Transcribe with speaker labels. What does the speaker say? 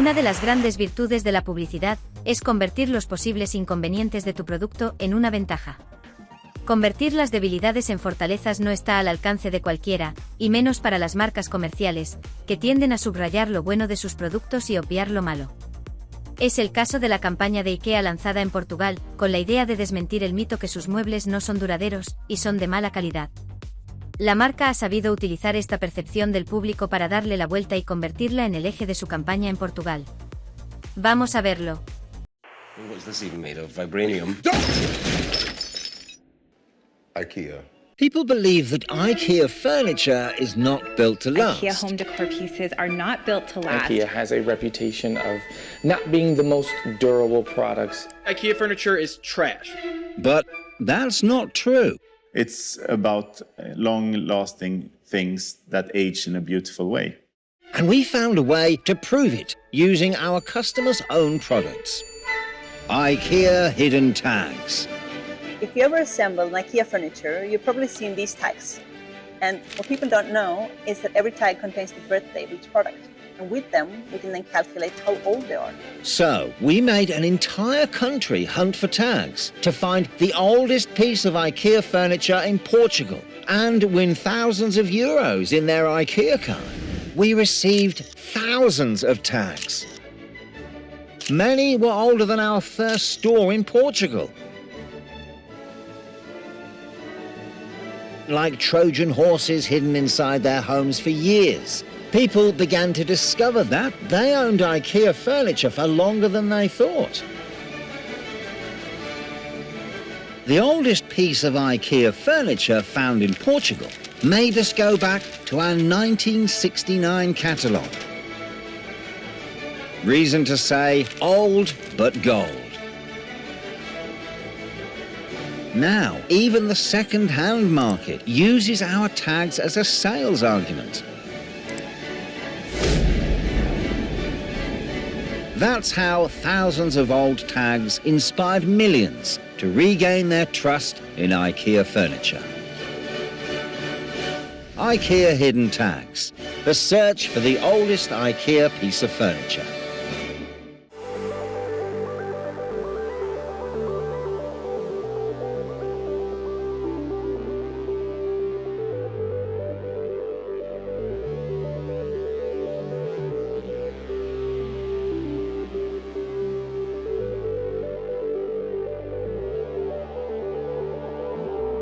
Speaker 1: Una de las grandes virtudes de la publicidad es convertir los posibles inconvenientes de tu producto en una ventaja. Convertir las debilidades en fortalezas no está al alcance de cualquiera, y menos para las marcas comerciales, que tienden a subrayar lo bueno de sus productos y obviar lo malo. Es el caso de la campaña de Ikea lanzada en Portugal, con la idea de desmentir el mito que sus muebles no son duraderos y son de mala calidad. La marca ha sabido utilizar esta percepción del público para darle la vuelta y convertirla en el eje de su campaña en Portugal. Vamos a verlo.
Speaker 2: What's this even made of? Vibranium?
Speaker 3: Ikea.
Speaker 4: People believe that IKEA furniture is not built to last.
Speaker 5: IKEA home decor pieces are not built to last.
Speaker 6: IKEA has a reputation of not being the most durable products.
Speaker 7: IKEA furniture is trash.
Speaker 4: But that's not true.
Speaker 8: It's about long-lasting things that age in a beautiful way.
Speaker 4: And we found a way to prove it using our customers' own products. IKEA hidden tags.
Speaker 9: If you ever assemble an IKEA furniture, you've probably seen these tags. And what people don't know is that every tag contains the birthday of each product. And with them, we can then calculate how old they are.
Speaker 4: So, we made an entire country hunt for tags to find the oldest piece of IKEA furniture in Portugal and win thousands of euros in their IKEA card. We received thousands of tags. Many were older than our first store in Portugal. Like Trojan horses hidden inside their homes for years. People began to discover that they owned IKEA furniture for longer than they thought. The oldest piece of IKEA furniture found in Portugal made us go back to our 1969 catalogue. Reason to say old but gold. Now, even the second-hand market uses our tags as a sales argument. That's how thousands of old tags inspired millions to regain their trust in IKEA furniture. IKEA hidden tags, the search for the oldest IKEA piece of furniture.